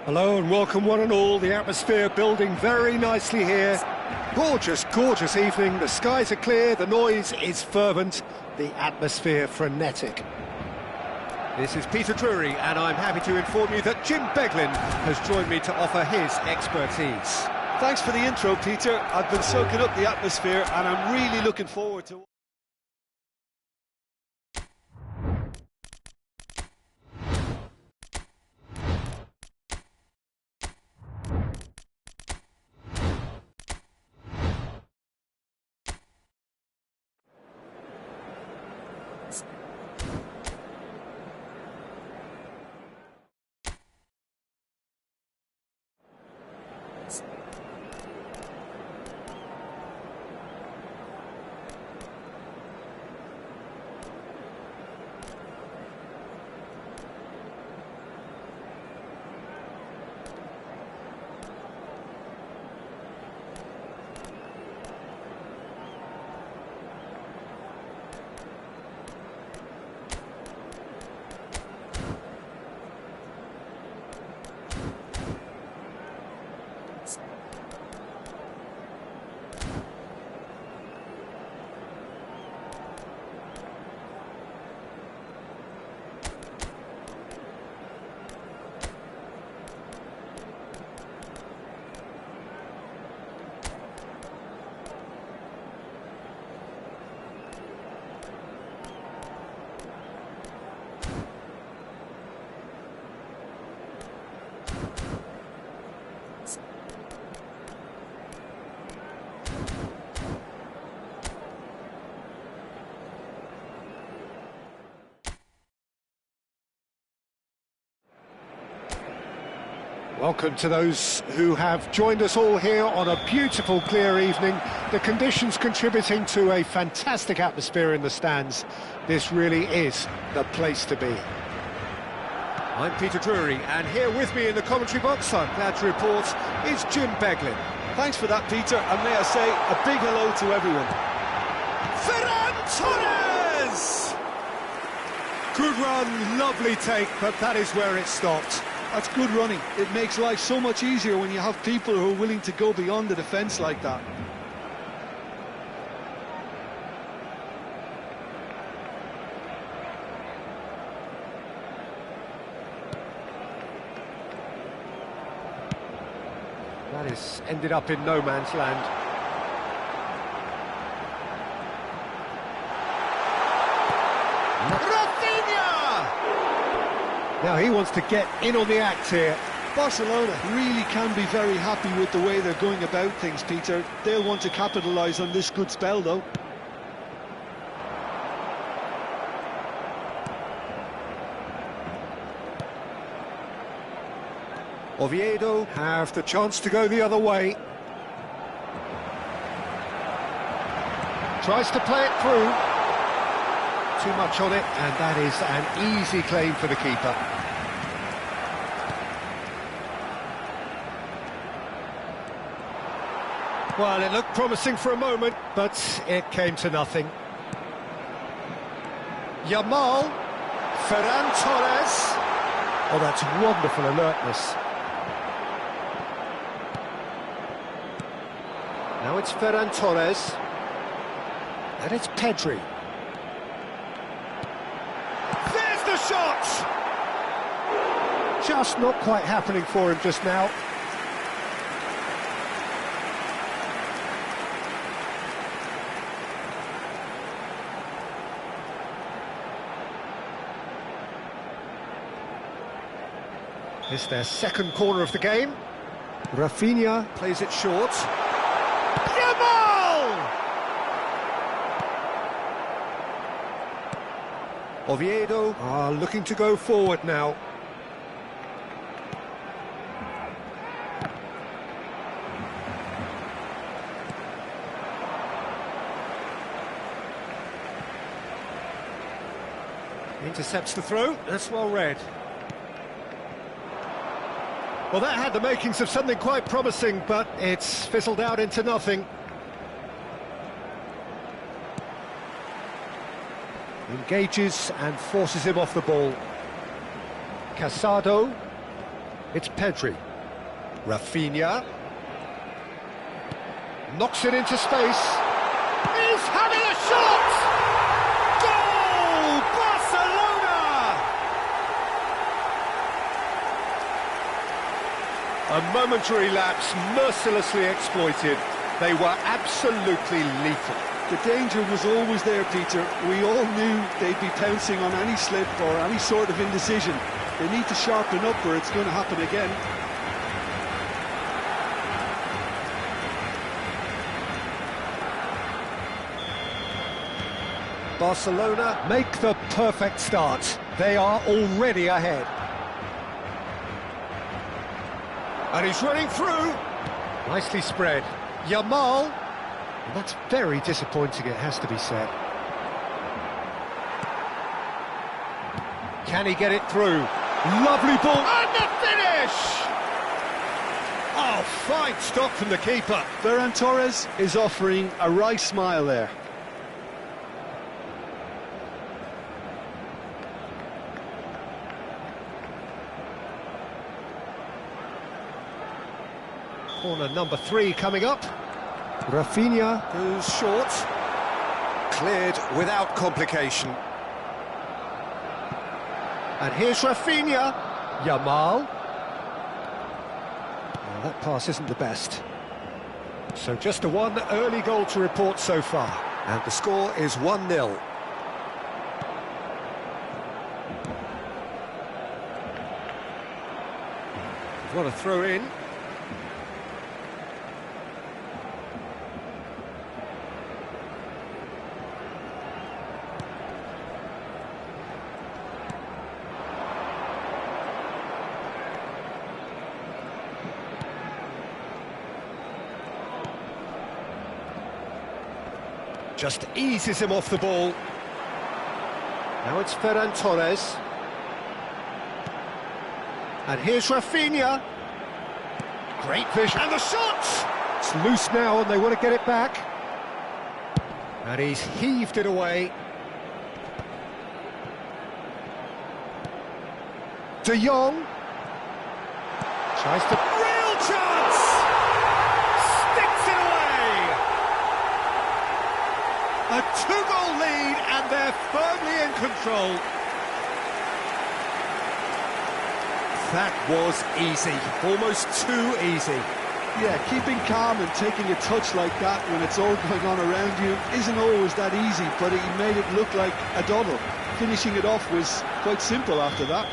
Hello and welcome one and all. The atmosphere building very nicely here. Gorgeous, gorgeous evening. The skies are clear, the noise is fervent, the atmosphere frenetic. This is Peter Drury and I'm happy to inform you that Jim Beglin has joined me to offer his expertise. Thanks for the intro, Peter. I've been soaking up the atmosphere and I'm really looking forward to it. Welcome to those who have joined us all here on a beautiful, clear evening. The conditions contributing to a fantastic atmosphere in the stands. This really is the place to be. I'm Peter Drury, and here with me in the commentary box, I'm glad to report, is Jim Beglin. Thanks for that, Peter, and may I say a big hello to everyone. Ferran Torres! Good run, lovely take, but that is where it stopped. That's good running. It makes life so much easier when you have people who are willing to go beyond the defence like that. That has ended up in no man's land. Now he wants to get in on the act here. Barcelona really can be very happy with the way they're going about things, Peter. They'll want to capitalise on this good spell, though. Oviedo have the chance to go the other way. Tries to play it through. Too much on it, and that is an easy claim for the keeper. Well, it looked promising for a moment, but it came to nothing. Yamal, Ferran Torres. Oh, that's wonderful alertness. Now it's Ferran Torres. And it's Pedri. There's the shot! Just not quite happening for him just now. It's their second corner of the game. Rafinha plays it short. Yamal! Oviedo are looking to go forward now. Intercepts the throw, that's well read. Well, that had the makings of something quite promising, but it's fizzled out into nothing. Engages and forces him off the ball. Casado. It's Pedri. Rafinha. Knocks it into space. He's having a shot! Goal! Barcelona! A momentary lapse mercilessly exploited. They were absolutely lethal. The danger was always there, Peter. We all knew they'd be pouncing on any slip or any sort of indecision. They need to sharpen up or it's going to happen again. Barcelona make the perfect start. They are already ahead. And he's running through. Nicely spread. Yamal. And that's very disappointing, it has to be said. Can he get it through? Lovely ball. And the finish! Oh, fine stop from the keeper. Ferran Torres is offering a right smile there. Corner number 3 coming up. Rafinha goes short. Cleared without complication. And here's Rafinha. Yamal. Well, that pass isn't the best. So just a one early goal to report so far. And the score is 1-0. What a throw in. Just eases him off the ball. Now it's Ferran Torres. And here's Rafinha. Great vision. And the shot! It's loose now and they want to get it back. And he's heaved it away. De Jong. Tries to... Real chance! Sticks it away! A 2-goal lead and they're firmly in control. That was easy, almost too easy. Yeah, keeping calm and taking a touch like that when it's all going on around you isn't always that easy, but he made it look like a doddle. Finishing it off was quite simple after that.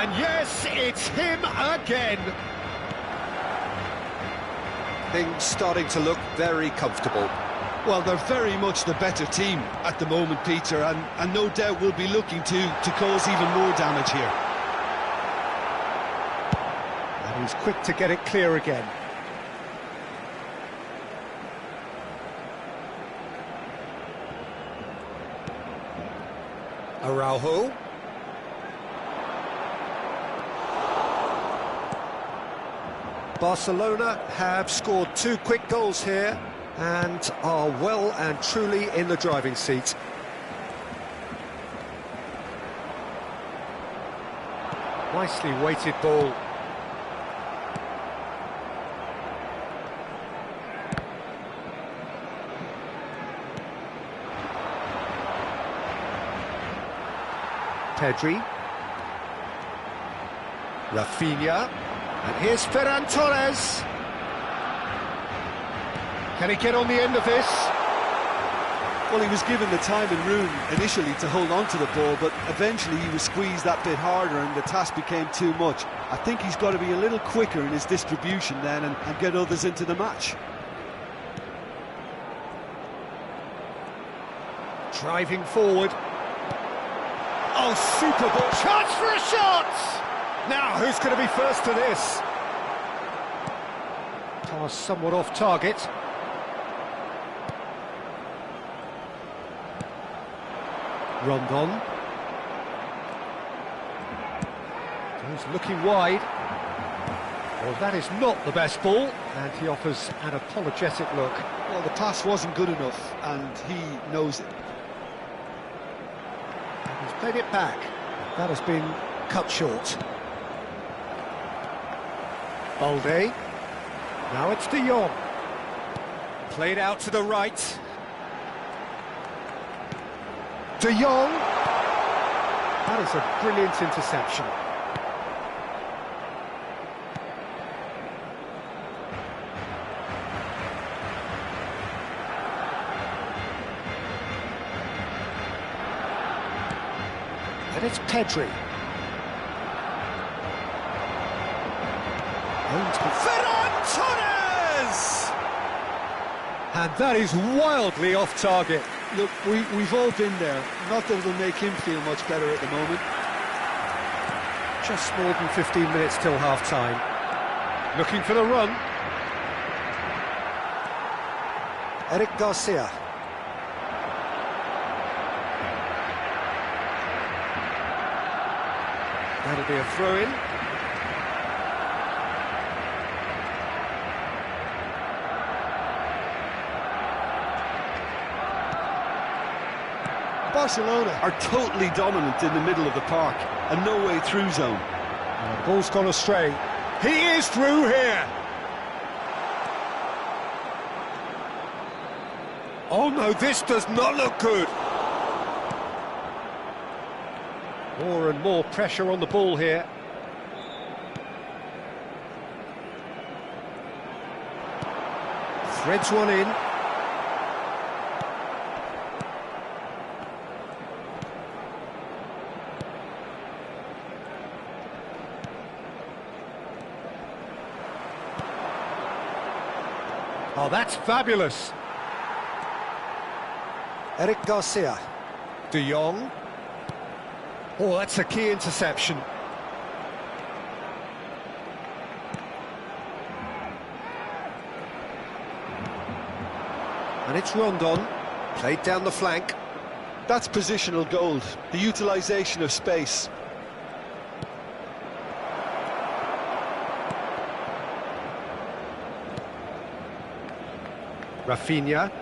And yes, it's him again. Things starting to look very comfortable. Well, they're very much the better team at the moment, Peter, and no doubt will be looking to cause even more damage here. And he's quick to get it clear again. Araujo. Barcelona have scored 2 quick goals here and are well and truly in the driving seat. Nicely weighted ball. Pedri. Rafinha. And here's Ferran Torres. Can he get on the end of this? Well, he was given the time and room initially to hold on to the ball, but eventually he was squeezed that bit harder and the task became too much. I think he's got to be a little quicker in his distribution then and get others into the match. Driving forward. Oh, super ball. Chance for a shot! Now, who's going to be first to this? Pass somewhat off target. Rondon. He's looking wide. Well, that is not the best ball, and he offers an apologetic look. Well, the pass wasn't good enough, and he knows it. He's played it back. That has been cut short. Balde. Now it's De Jong. Played out to the right. De Jong. That is a brilliant interception. And it's Pedri. Ferran Torres! And that is wildly off target. Look, we've all been there. Not that it'll make him feel much better at the moment. Just more than 15 minutes till half-time. Looking for the run. Eric Garcia. That'll be a throw-in. Barcelona are totally dominant in the middle of the park, and no way through zone. The ball's gone astray. He is through here. Oh no, this does not look good. More and more pressure on the ball here. Threads one in. Oh, that's fabulous. Eric Garcia. De Jong. Oh, that's a key interception. And it's Rondon, played down the flank. That's positional gold, the utilisation of space. Rafinha.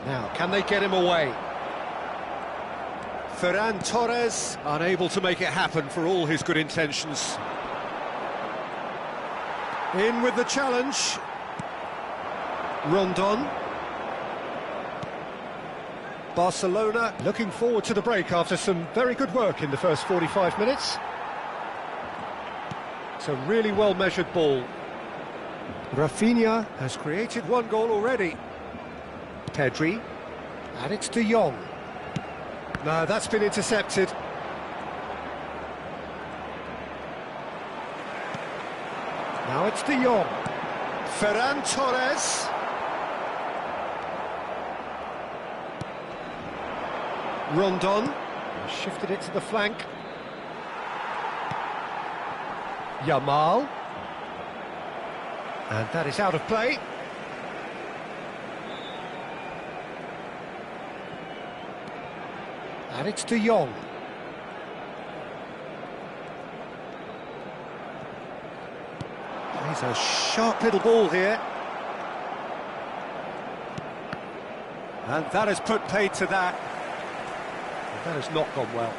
Now, can they get him away? Ferran Torres, unable to make it happen for all his good intentions. In with the challenge. Rondon. Barcelona looking forward to the break after some very good work in the first 45 minutes. It's a really well-measured ball. Rafinha has created one goal already. Pedri, and it's De Jong. No, that's been intercepted. Now it's De Jong. Ferran Torres. Rondon shifted it to the flank. Yamal. And that is out of play. And it's De Jong. He's a sharp little ball here. And that has put paid to that. That has not gone well.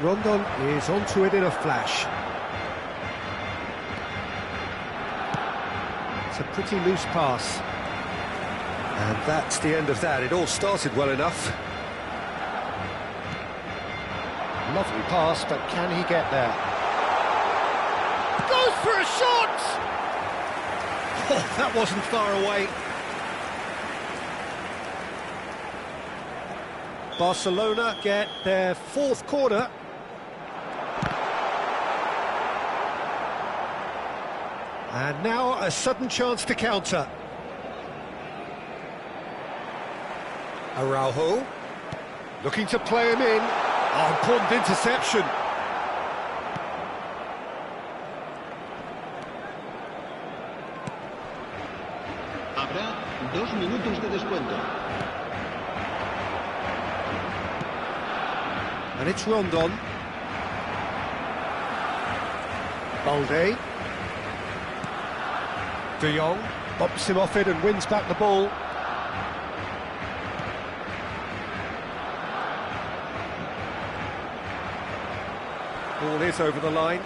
Rondon is onto it in a flash. It's a pretty loose pass. And that's the end of that. It all started well enough. Lovely pass, but can he get there? Goes for a shot! Oh, that wasn't far away. Barcelona get their fourth corner. And now a sudden chance to counter. Araujo, looking to play him in. Oh, important interception. Habrá 2 minutos de descuento. And it's Rondon. Balde. De Jong bumps him off it and wins back the ball. Ball is over the line.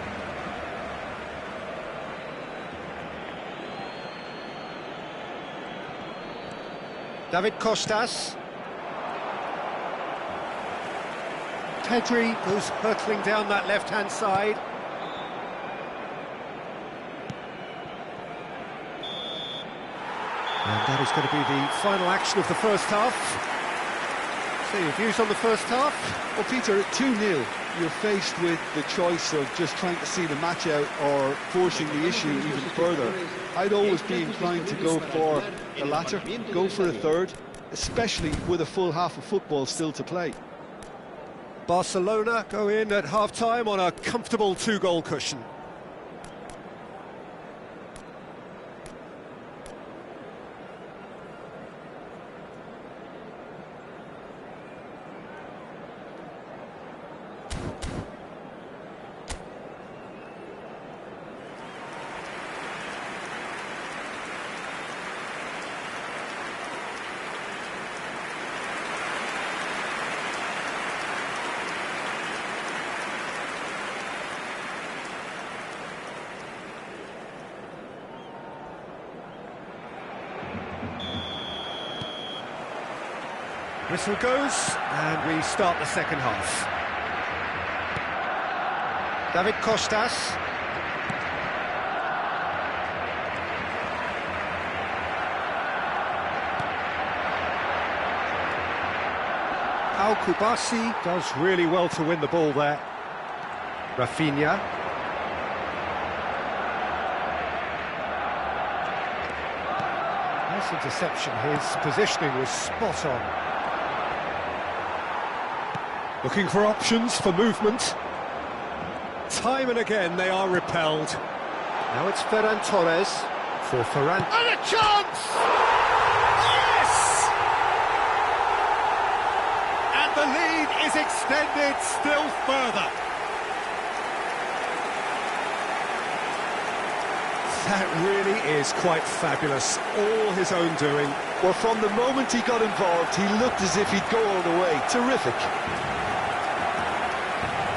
David Costas. Pedri goes hurtling down that left-hand side. And that is going to be the final action of the first half. So your views on the first half? Well, Peter, at 2-0, you're faced with the choice of just trying to see the match out or forcing the issue even further. I'd always be inclined to go for the latter, go for a third, especially with a full half of football still to play. Barcelona go in at half-time on a comfortable 2-goal cushion. Whistle goes, and we start the second half. David Costas. Pau Kubasi does really well to win the ball there. Rafinha. Nice interception, his positioning was spot on. Looking for options for movement. Time and again they are repelled. Now it's Ferran Torres for Ferran. And a chance! Yes! And the lead is extended still further. That really is quite fabulous. All his own doing. Well, from the moment he got involved, he looked as if he'd go all the way. Terrific.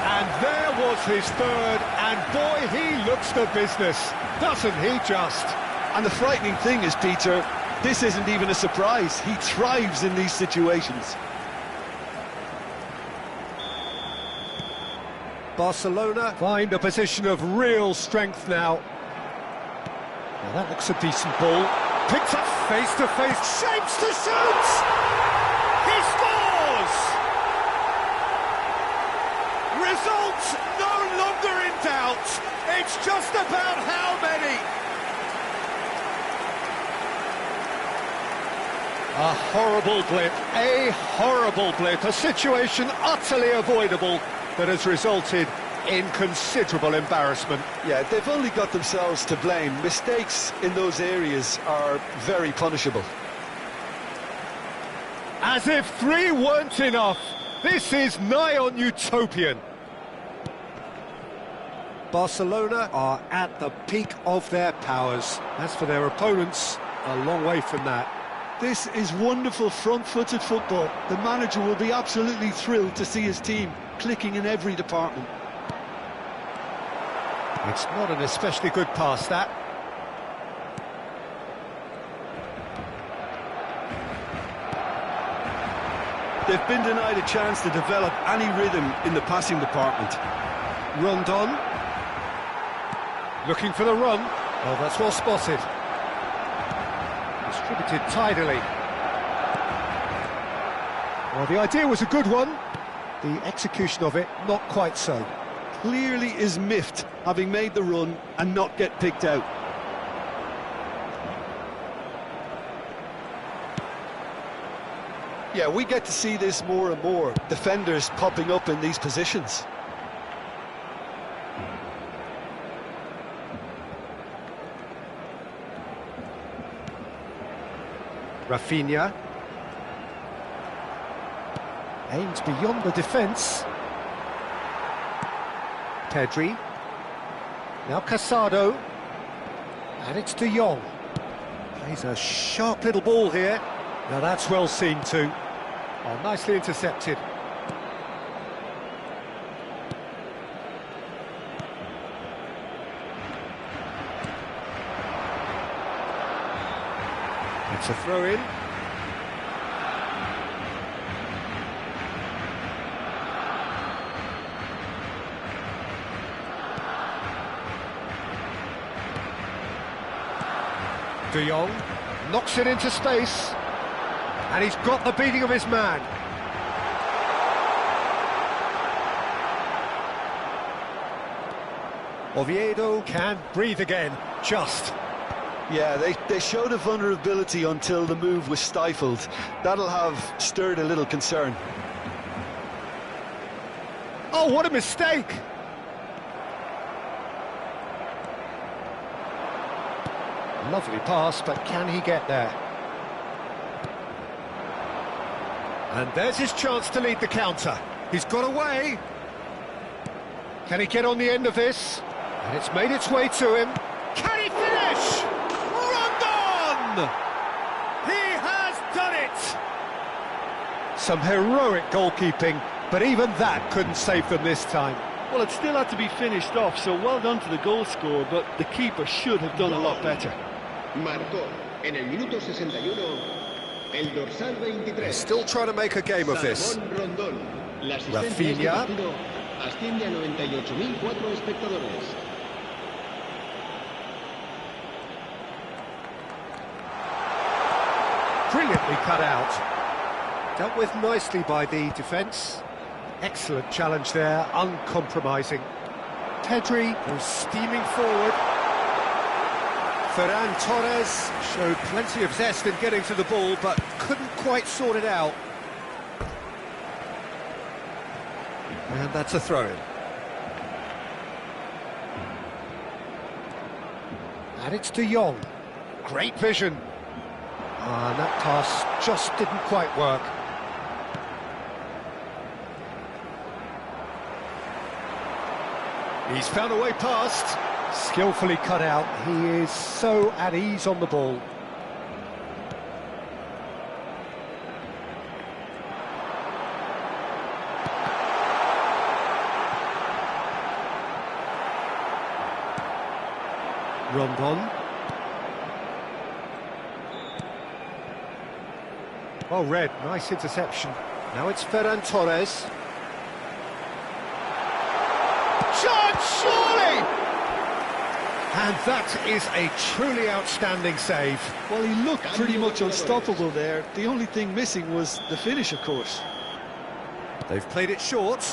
And there was his third, and boy, he looks the business, doesn't he just? And the frightening thing is, Peter, this isn't even a surprise. He thrives in these situations. Barcelona find a position of real strength now. Well, that looks a decent ball. Picked up face-to-face, shapes to shoot! He scores! Result no longer in doubt. It's just about how many. A horrible blip, a situation utterly avoidable that has resulted in considerable embarrassment. Yeah, they've only got themselves to blame. Mistakes in those areas are very punishable. As if 3 weren't enough, this is nigh on utopian. Barcelona are at the peak of their powers. As for their opponents, a long way from that. This is wonderful front-footed football. The manager will be absolutely thrilled to see his team clicking in every department. It's not an especially good pass, that. They've been denied a chance to develop any rhythm in the passing department. Rondon. Looking for the run. Oh, that's well spotted. Distributed tidily. Well, the idea was a good one. The execution of it, not quite so. Clearly is miffed, having made the run and not get picked out. Yeah, we get to see this more and more. Defenders popping up in these positions. Rafinha. Aimed beyond the defence. Pedri. Now Casado. And it's De Jong. Plays a sharp little ball here. Now that's well seen too. Oh, nicely intercepted. It's a throw-in. De Jong knocks it into space, and he's got the beating of his man. Oviedo can breathe again, just. Yeah, they showed a vulnerability until the move was stifled. That'll have stirred a little concern. Oh, what a mistake! Lovely pass, but can he get there? And there's his chance to lead the counter. He's got away. Can he get on the end of this? And it's made its way to him. Can he finish? Rondon! He has done it! Some heroic goalkeeping, but even that couldn't save them this time. Well, it still had to be finished off, so well done to the goal scorer, but the keeper should have done a lot better. Marcó en el minuto 61 el dorsal 23. Still trying to make a game of this. Salomón Rondón. La asistencia de este Rafinha. partido asciende a 98.004 espectadores. Brilliantly cut out. Dealt with nicely by the defence. Excellent challenge there, uncompromising. Pedri goes steaming forward. Ferran Torres showed plenty of zest in getting to the ball, but couldn't quite sort it out. And that's a throw-in. And it's De Jong. Great vision. And that pass just didn't quite work. He's found a way past. Skillfully cut out. He is so at ease on the ball. Rondon. Well read, nice interception. Now it's Ferran Torres. Shot, surely! And that is a truly outstanding save. Well, he looked pretty much unstoppable there. The only thing missing was the finish, of course. They've played it short.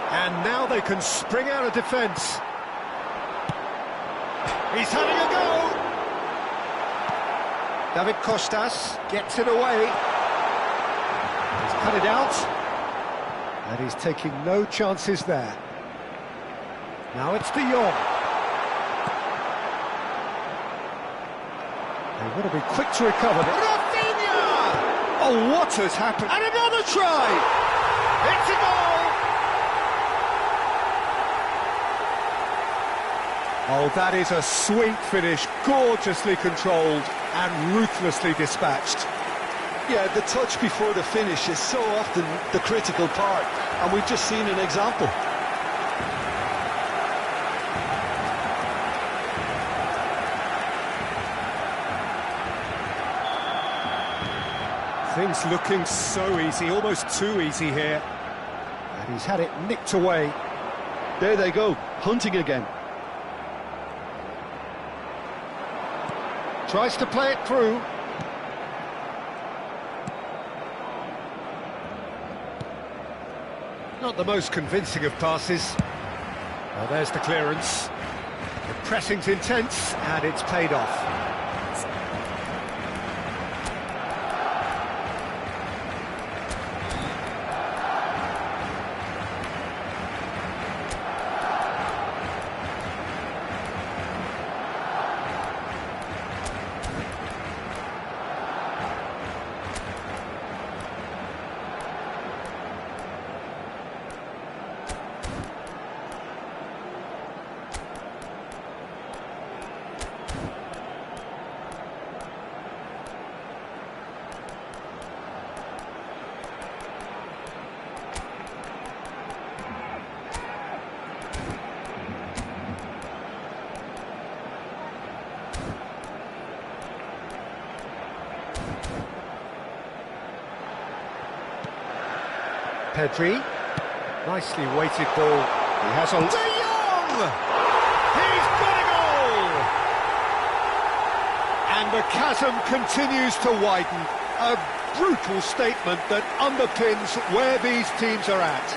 And now they can spring out of defence. He's having a go! David Costas gets it away. He's cut it out. And he's taking no chances there. Now it's De Jong. They want to be quick to recover. Rafinha! Oh, what has happened? And another try! It's a goal! Oh, that is a sweet finish, gorgeously controlled and ruthlessly dispatched. Yeah, the touch before the finish is so often the critical part, and we've just seen an example. Things looking so easy, almost too easy here. And he's had it nicked away. There they go, hunting again. Tries to play it through. Not the most convincing of passes. Well, there's the clearance. The pressing's intense, and it's paid off. Pedri. Nicely weighted ball. He has a... De Jong! He's got a goal! And the chasm continues to widen. A brutal statement that underpins where these teams are at.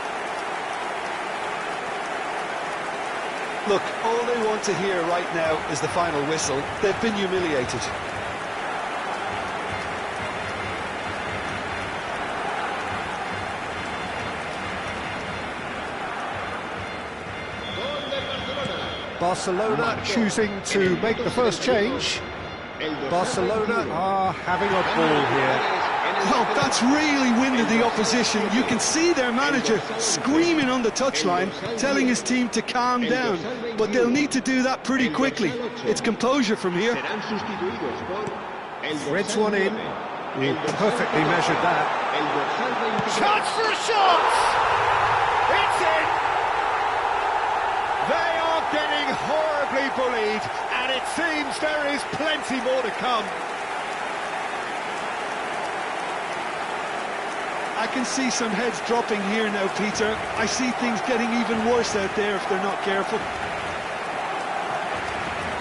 Look, all they want to hear right now is the final whistle. They've been humiliated. Barcelona choosing to make the first change. Barcelona are having a ball here. Well, that's really winded the opposition. You can see their manager screaming on the touchline, telling his team to calm down. But they'll need to do that pretty quickly. It's composure from here. Threads one in. He perfectly measured that. Chance for a shot! It's in! They are getting horribly bullied, and it seems there is plenty more to come. I can see some heads dropping here now, Peter. I see things getting even worse out there if they're not careful.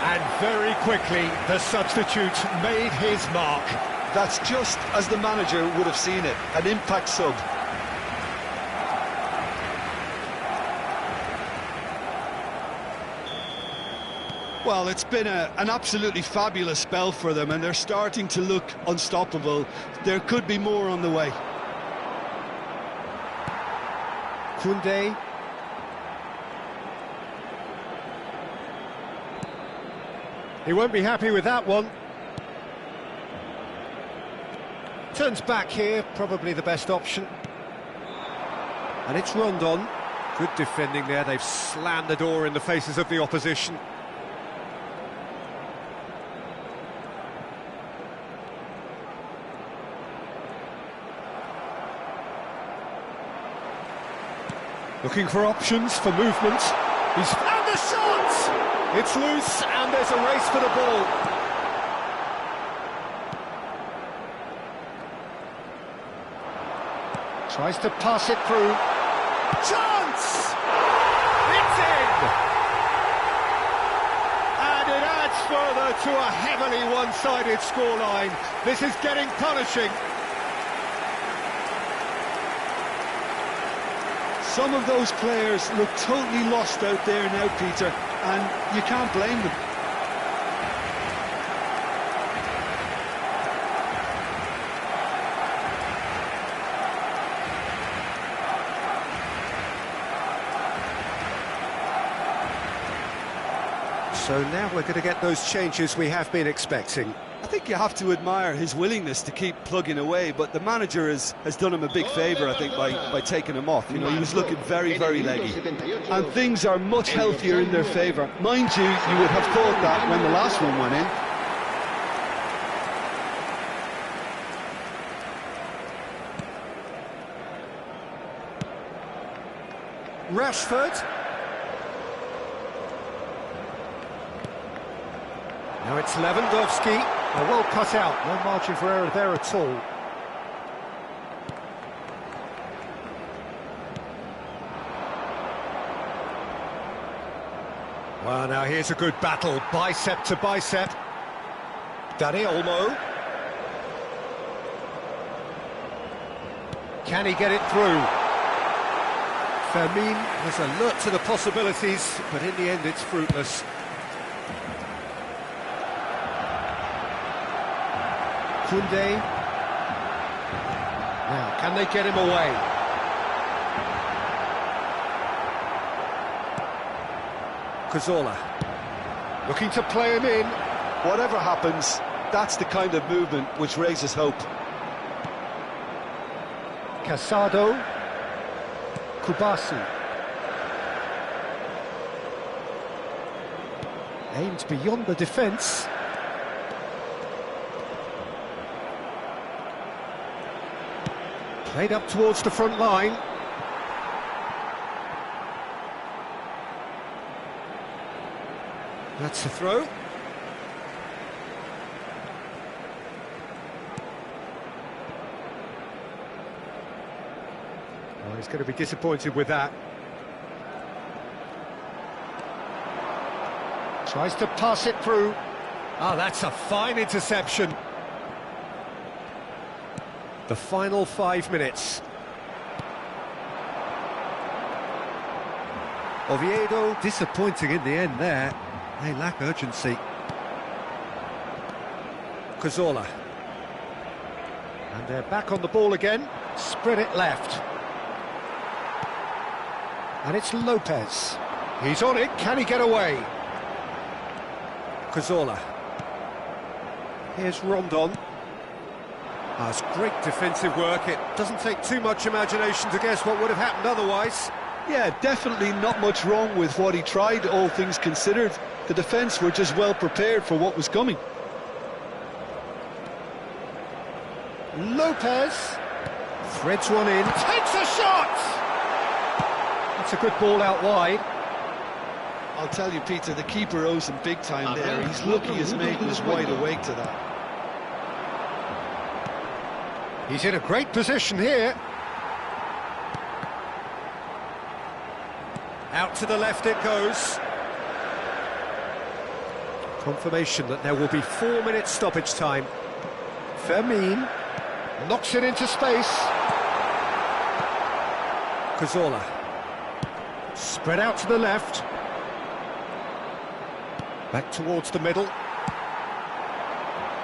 And very quickly, the substitute made his mark. That's just as the manager would have seen it, an impact sub. Well, it's been an absolutely fabulous spell for them, and they're starting to look unstoppable. There could be more on the way. Koundé. He won't be happy with that one. Turns back here, probably the best option. And it's Rondon. Good defending there, they've slammed the door in the faces of the opposition. Looking for options, for movement. He's found the shot! It's loose, and there's a race for the ball. Tries to pass it through. Chance! It's in! And it adds further to a heavily one-sided scoreline. This is getting punishing. Some of those players look totally lost out there now, Peter, and you can't blame them. So now we're going to get those changes we have been expecting. I think you have to admire his willingness to keep plugging away, but the manager has done him a big favour, I think, by taking him off. You know, he was looking very, very leggy. And things are much healthier in their favour. Mind you, you would have thought that when the last one went in. Rashford. Now it's Lewandowski. They're well cut out, no margin for error there at all. Well, now here's a good battle, bicep to bicep. Dani Olmo. Can he get it through? Fermin was alert to the possibilities, but in the end it's fruitless. Koundé. Now, can they get him away? Cazorla. Looking to play him in. Whatever happens, that's the kind of movement which raises hope. Casado. Kubasi. Aimed beyond the defence. Played up towards the front line. That's a throw. Well, He's going to be disappointed with that. Tries to pass it through. Ah, that's a fine interception. The final 5 minutes. Oviedo disappointing in the end there. They lack urgency. Cazorla. And they're back on the ball again. Spread it left. And it's Lopez. He's on it. Can he get away? Cazorla. Here's Rondon. That's great defensive work. It doesn't take too much imagination to guess what would have happened otherwise. Yeah, definitely not much wrong with what he tried, all things considered. The defence were just well prepared for what was coming. Lopez threads one in, takes a shot! That's a good ball out wide. I'll tell you, Peter, the keeper owes him big time there. He's lucky his mate was wide awake to that. He's in a great position here. Out to the left it goes. Confirmation that there will be 4 minutes stoppage time. Fermin knocks it into space. Cazorla. Spread out to the left. Back towards the middle.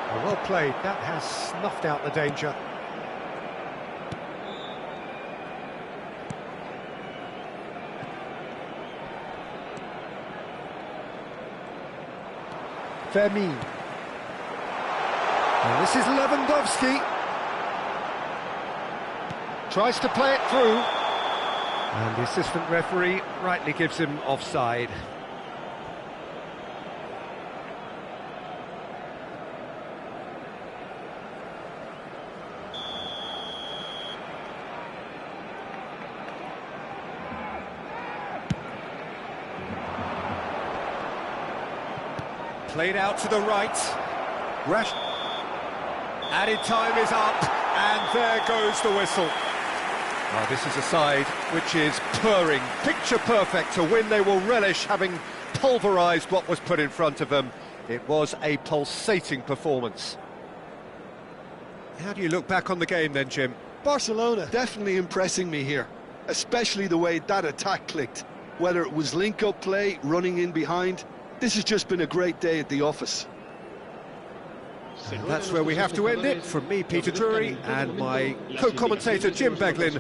Oh, well played. That has snuffed out the danger. Fermin. And this is Lewandowski. Tries to play it through. And the assistant referee rightly gives him offside. Played out to the right. Rash. Added time is up, and there goes the whistle. Well, this is a side which is purring, picture perfect. To win, they will relish having pulverised what was put in front of them. It was a pulsating performance. How do you look back on the game then, Jim? Barcelona definitely impressing me here, especially the way that attack clicked. Whether it was link-up play, running in behind, this has just been a great day at the office. And that's where we have to end it. From me, Peter Drury, and my co-commentator, Jim Beglin.